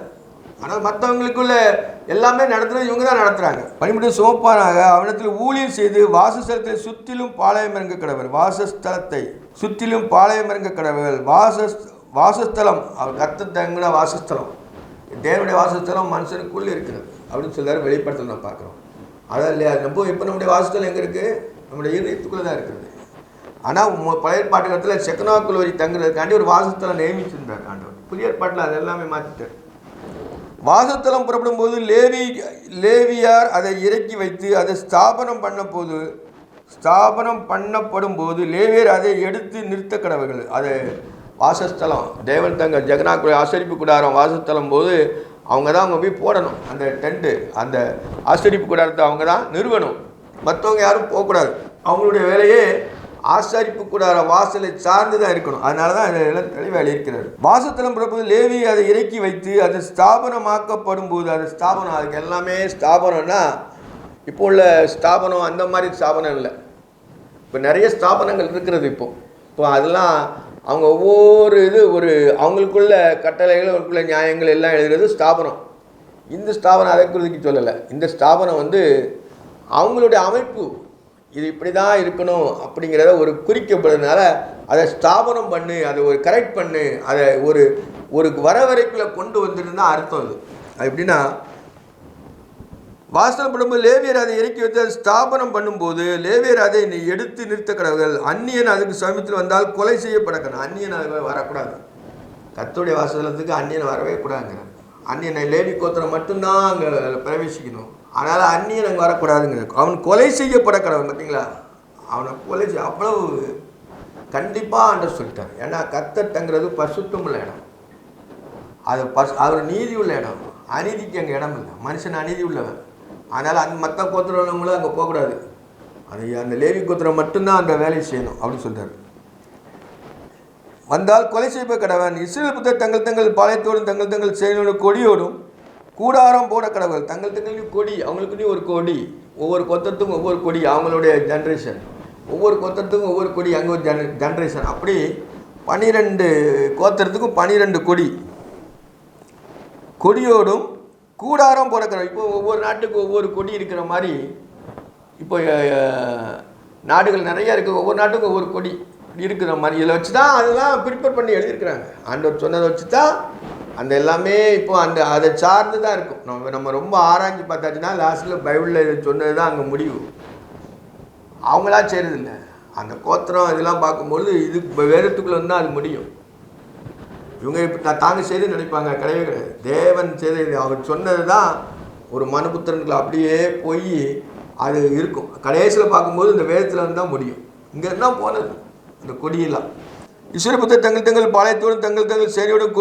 ஆனால் மற்றவங்களுக்குள்ள எல்லாமே நடத்துகிறது இவங்க தான் நடத்துகிறாங்க. பணிமுறை சோப்பானாக அவனத்தில் ஊழியம் செய்து வாசஸ்தலத்தை சுற்றிலும் பாளையம் இறங்க கடவுள். வாசஸ்தலத்தை சுற்றிலும் பாளையம் இறங்க கடவுள். வாசஸ்தலம் அவர் கர்த்தர் தங்கின வாசஸ்தலம், தேவனுடைய வாசஸ்தலம் மனுஷனுக்குள்ளே இருக்கிறது அப்படின்னு சொல்கிறார். வெளிப்படத்தில் நான் பார்க்குறோம். அதான் இல்லையா, நம்ம இப்போ நம்முடைய வாசஸ்தலம் எங்கே இருக்குது? நம்முடைய இதயத்துக்குள்ளே தான் இருக்குது. ஆனால் பழைய ஏற்பாட்டு காலத்தில் செக்கனாக்குள் வரி தங்குறதுக்காண்டி ஒரு வாசஸ்தலம் நியமிச்சிருந்தார் ஆண்டவர். புதிய ஏற்பாட்டில் அது எல்லாமே மாற்றிட்டார். வாசஸ்தலம் புறப்படும் போது லேவியார் அதை இறக்கி வைத்து அதை ஸ்தாபனம் பண்ணப்படும் போது லேவியர் அதை எடுத்து நிறுத்த கடவர்கள். அது வாசஸ்தலம் தேவன் தங்க ஜெகனாக்குள் ஆசரிப்பு கூடாரம் வாசஸ்தலம் போது அவங்க தான் அவங்க போய் போடணும் அந்த டென்ட்டு, அந்த ஆசரிப்பு கூடாரத்தை அவங்க தான் நிறுவனம், மற்றவங்க யாரும் போகக்கூடாது. அவங்களுடைய வேலையே ஆசரிப்பு கூடார வாசலை சார்ந்து தான் இருக்கணும். அதனால தான் இதெல்லாம் தெளிவாக இருக்கிறார். வாசஸ்தலம் பிறப்பு லேவி அதை இறக்கி வைத்து அது ஸ்தாபனமாக்கப்படும் போது, அது ஸ்தாபனம், அதுக்கு எல்லாமே ஸ்தாபனம்னா இப்போ உள்ள ஸ்தாபனம் அந்த மாதிரி ஸ்தாபனம் இல்லை. இப்போ நிறைய ஸ்தாபனங்கள் இருக்கிறது. இப்போ அதெல்லாம் அவங்க ஒவ்வொரு ஒரு அவங்களுக்குள்ள கட்டளைகள் அவங்களுக்குள்ள நியாயங்கள் எல்லாம் எழுதுறது ஸ்தாபனம். இந்த ஸ்தாபனம் அதை குறித்து சொல்லலை. இந்த ஸ்தாபனம் அவங்களுடைய அமைப்பு, இது இப்படி தான் இருக்கணும் அப்படிங்கிறத ஒரு குறிக்கப்படுறதுனால அதை ஸ்தாபனம் பண்ணு, அதை ஒரு கரெக்ட் பண்ணு, அதை ஒரு வரவரைக்குள்ளே கொண்டு வந்துருந்தா அர்த்தம். அது எப்படின்னா வாசல் பண்ணும்போது லேவியர் அதை இறக்கி வைத்து அதை ஸ்தாபனம் பண்ணும்போது லேவியர் அதை எடுத்து நிறுத்த கடவுள். அந்நியன் அதுக்கு சமீபத்தில் வந்தால் கொலை செய்யப்படக்கணும். அந்நியன் அது வரக்கூடாது. கர்த்தருடைய வாசலத்துக்கு அந்நியன் வரவே கூடாதுங்க. அந்நியனை லேவி கோத்திரம் மட்டும்தான் அங்கே பிரவேசிக்கணும். அதனால் அந்நியன் அங்கே வரக்கூடாதுங்க. அவன் கொலை செய்யப்பட கடவுள். பார்த்தீங்களா, அவனை கொலை செய்ய அவ்வளவு கண்டிப்பாக ஆண்டவர் சொல்லிட்டார். ஏன்னா கர்த்தர் தங்கிறது பரிசுத்தமுள்ள இடம், அது அவர் நீதி உள்ள இடம். அநீதிக்கு அங்கே இடம் இல்லை, மனுஷன் அநீதி உள்ளவன். அதனால் அந்த மற்ற கோத்திரம் உள்ளவங்களும் அங்கே போகக்கூடாது. அது அந்த லேவி கோத்திரம் மட்டும்தான் அந்த வேலையை செய்யணும் அப்படின்னு சொல்கிறார். வந்தால் கொலை செய்ய கடவன். இஸ்ரவேல் புத்தர் தங்கள் பாளையத்தோடும் தங்கள் செயலோடு கொடியோடும் கூடாரம் போட கடவுள். தங்களுக்கு கொடி, அவங்களுக்குன்னு ஒரு கொடி, ஒவ்வொரு கொத்தத்துக்கும் ஒவ்வொரு கொடி, அவங்களுடைய ஜென்ரேஷன் ஒவ்வொரு கோத்திரத்துக்கும் ஒவ்வொரு கொடி, அங்கே ஒரு ஜென்ரேஷன். அப்படி 12 கோத்திரத்துக்கும் 12 கொடி, கொடியோடும் கூடாரம் போடக்கிறோம். இப்போ ஒவ்வொரு நாட்டுக்கும் ஒவ்வொரு கொடி இருக்கிற மாதிரி இப்போ நாடுகள் நிறையா இருக்குது, ஒவ்வொரு நாட்டுக்கும் ஒவ்வொரு கொடி இருக்கிற மாதிரி இதில் வச்சு தான் அதெல்லாம் ப்ரிப்பேர் பண்ணி எழுதியிருக்கிறாங்க. ஆண்டவர் சொன்னதை வச்சு தான் அந்த எல்லாமே இப்போ அதை சார்ந்து தான் இருக்கும். நம்ம ரொம்ப ஆராய்ச்சி பார்த்தாச்சுன்னா லாஸ்ட்டில் பைபிளில் இதை சொன்னது தான் அங்கே முடிவு. அவங்களா செய்கிறதில்ல, அந்த கோத்திரம் இதெல்லாம் பார்க்கும்பொழுது இது வேதத்துக்குள்ளே வந்து அது முடியும். இவங்க இப்போ தாங்க செய்து நினைப்பாங்க, கிடையவே கிடையாது. தேவன் செய்த அவர் சொன்னது தான் ஒரு மனுபுத்திரனுக்குள்ள அப்படியே போய் அது இருக்கும். கடைசியில் பார்க்கும்போது இந்த வேதத்தில் இருந்து தான் முடியும். இங்கே இருந்தால் போனது இந்த கொடியெல்லாம். இஸ்ரவேல் புத்திரர் தங்கள் தங்கள் பாளையத்தோடும் தங்கள் தங்கள் செடியோடும்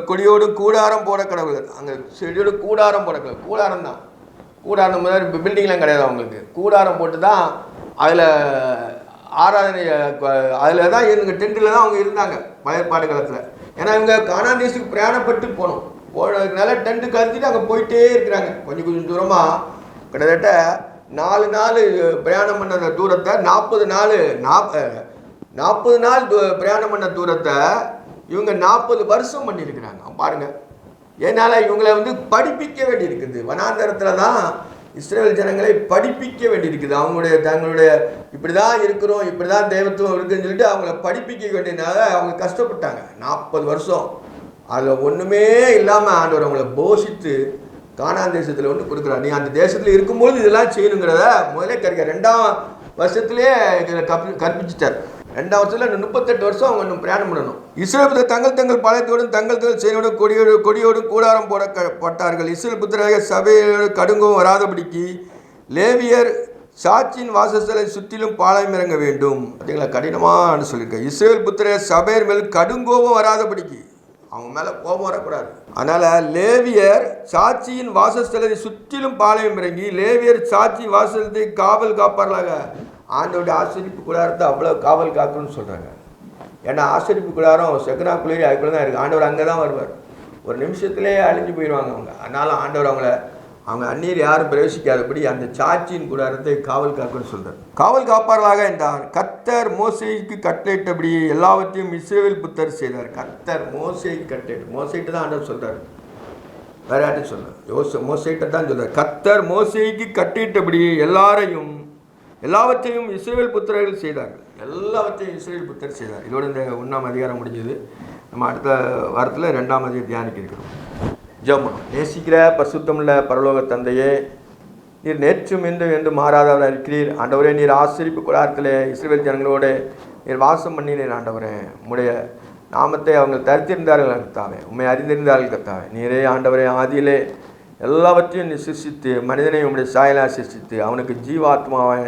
கொடியோடும் கூடாரம் போட கடவுள். அங்கே செடியோட கூடாரம் போட கடவுள். கூடாரம் தான், கூடாரம் மாதிரி பில்டிங்லாம் கிடையாது அவங்களுக்கு. கூடாரம் போட்டு தான் அதில் ஆராதனை, அதில் தான் இவங்க டென்ட்டில் தான் அவங்க இருந்தாங்க பழைய பாடு காலத்தில். ஏன்னா இவங்க கானான் தேசத்துக்கு பிரயாணப்பட்டு போனதுனால டென்ட்டு கழிச்சிட்டு அங்கே போயிட்டே இருக்கிறாங்க. கொஞ்சம் கொஞ்சம் தூரமாக கிட்டத்தட்ட 4 நாள் பிரயாணம் பண்ண அந்த தூரத்தை 40 நாள் பிரயாணம் பண்ண தூரத்தை இவங்க 40 வருஷம் பண்ணியிருக்கிறாங்க பாருங்கள். ஏன்னால் இவங்களை வந்து படிப்பிக்க வேண்டியிருக்குது. வனாந்தரத்தில் தான் இஸ்ரவேல் ஜனங்களை படிப்பிக்க வேண்டியிருக்குது. தங்களுடைய இப்படி தான் இருக்கிறோம், இப்படி தான் தெய்வத்துவம் இருக்குதுன்னு சொல்லிட்டு அவங்கள படிப்பிக்க வேண்டியதுனால அவங்க கஷ்டப்பட்டாங்க 40 வருஷம். அதில் ஒன்றுமே இல்லாமல் ஆண்டவர் அவங்கள போஷித்து கானான் தேசத்தில் ஒன்று கொடுக்குறாரு. நீ அந்த தேசத்தில் இருக்கும்போது இதெல்லாம் செய்யணுங்கிறத முதலே 2ஆம் வருஷத்துலேயே கற்பிச்சிட்டார். 2ஆம் வருஷத்தில் 38 வருஷம் அவங்க இன்னும் பிரயாணம் பண்ணணும். இஸ்ரவேல் புத்திரர் தங்கள் தங்கள் பாளையத்தோடும் தங்கள் தங்கள் சேனையோடும் கொடியோடும் கூடாரம் போடப்பட்டார்கள். இஸ்ரவேல் புத்திரராகிய சபையோடு கடுங்கோவும் வராதபடிக்கு லேவியர் சாட்சியின் வாசஸ்தலை சுற்றிலும் பாளையம் இறங்க வேண்டும். பார்த்தீங்களா, கடினமானு சொல்லியிருக்கேன். இஸ்ரவேல் புத்திரர் சபையர் மேல் கடுங்கோபம் வராதபடிக்கு, அவங்க மேலே கோபம் வரக்கூடாது. அதனால் லேவியர் சாட்சியின் வாசஸ்தலத்தை சுற்றிலும் பாளையம் இறங்கி லேவியர் சாட்சியின் வாசஸ்தலத்தை காவல் காப்பார்களாக. ஆண்டோடைய ஆசரிப்பு கூடாரத்தை அவ்வளோ காவல் காக்கணும்னு சொல்கிறாங்க. ஏன்னா ஆசரிப்பு கூடாரம் செகனாக்குள்ளேயே அதுக்குள்ளே தான் இருக்குது. ஆண்டவர் அங்கே தான் வருவார். ஒரு நிமிஷத்துலேயே அழிஞ்சு போயிடுவாங்க அவங்க. அதனால் ஆண்டவர் அவங்க அந்நியர் யாரும் பிரவேசிக்காதபடி அந்த சாட்சியின் கூடாரத்தை காவல் காக்கணும்னு சொல்கிறார். காவல் காப்பார்களாக என்றார். கர்த்தர் மோசேக்கு கட்டளையிட்டபடி எல்லாவற்றையும் இஸ்ரவேல் புத்திரர் செய்தார். கர்த்தர் மோசேக்கு கட்டளையிட்டு, மோசேட்டு தான் ஆண்டவர் சொல்கிறார், வேற யார்ட்டும் சொல்கிறார், மோசேட்ட தான் சொல்கிறார். கர்த்தர் மோசேக்கு கட்டளையிட்டபடி எல்லாவற்றையும் இஸ்ரவேல் புத்திரர்கள் செய்தார்கள். எல்லாவற்றையும் இஸ்ரவேல் புத்திரர் செய்தார். இதோடு இந்த 1ஆம் அதிகாரம் முடிஞ்சது. நம்ம அடுத்த வாரத்தில் 2ஆம் அதிகாரம் தியானிக்க இருக்கிறோம். ஜெபம். நேசிக்கிற பரிசுத்தமுள்ள பரலோக தந்தையே, நீர் நேற்றும் என்றும் மாறாதவர் இருக்கிறீர். ஆண்டவரே, நீர் ஆசரிப்பு கூடாரத்தில் இஸ்ரவேல் ஜனங்களோடு நீர் வாசம் பண்ணினீர். ஆண்டவரே, உம்முடைய நாமத்தை அவங்க தரித்திருந்தார்கள் கர்த்தாவே, உண்மை அறிந்திருந்தார்கள் கர்த்தாவே. நீரே ஆண்டவரே ஆதியிலே எல்லாவற்றையும் நீ சிருஷ்டித்து மனிதனை உம்முடைய சாயலாக சிருஷ்டித்து அவனுக்கு ஜீவாத்மாவை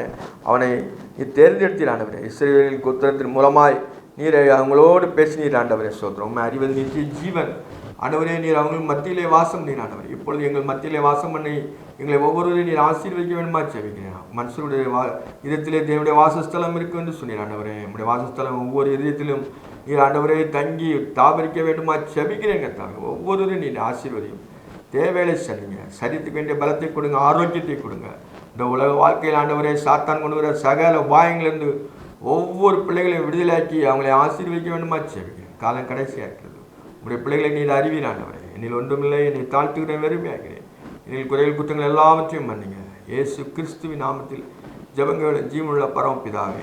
அவனை நீ தேர்ந்தெடுத்தீர். ஆண்டவரே, இஸ்ரவேலின் கோத்திரத்தின் மூலமாய் நீரை அவங்களோடு பேசினீர். ஆண்டவரே ஸ்தோத்திரம். உண்மை அறிவது நித்திய ஜீவன். ஆண்டவரே, நீர் அவங்கள் மத்தியிலே வாசம் நீர். ஆண்டவரே, இப்பொழுது எங்கள் மத்தியிலே வாசம் பண்ணி எங்களை ஒவ்வொருவரையும் நீர் ஆசீர்வதிக்க வேண்டுமா ஜெபிக்கிறேன். மனுஷனுடைய இதயத்திலே தேவனுடைய வாசஸ்தலம் இருக்கு என்று சொன்னீர். ஆண்டவரே, நம்முடைய வாசஸ்தலம் ஒவ்வொரு இதயத்திலும் நீர் ஆண்டவரே தங்கி தாபரிக்க வேண்டுமா ஜெபிக்கிறேன் கர்த்தாவே. ஒவ்வொருவரையும் நீர் ஆசீர்வதியும். தேவையை சரிங்க, சரீரத்துக்கு வேண்டிய பலத்தை கொடுங்க, ஆரோக்கியத்தை கொடுங்க. இந்த உலக வாழ்க்கையில் ஆண்டவரே சாத்தான் கொண்டு வர சகல உபாயங்களிலிருந்து ஒவ்வொரு பிள்ளைகளையும் விடுதலாக்கி அவங்களை ஆசீர்வதிக்க வேண்டுமா ஜெபிக்கிறேன். காலம் கடைசியாக இருக்கிறது. உங்களுடைய பிள்ளைகளை நீர் அறிவீர். ஆண்டவரே, என்னில் ஒன்றுமில்லை, என்னை தாழ்த்துகிறேன், வெறுமையாகிறேன். என்னில் குறைகள் குற்றங்கள் எல்லாவற்றையும் மன்னிங்க. இயேசு கிறிஸ்துவின் நாமத்தில் ஜெபங்கள் ஜீவனுள்ள பரமபிதாவே.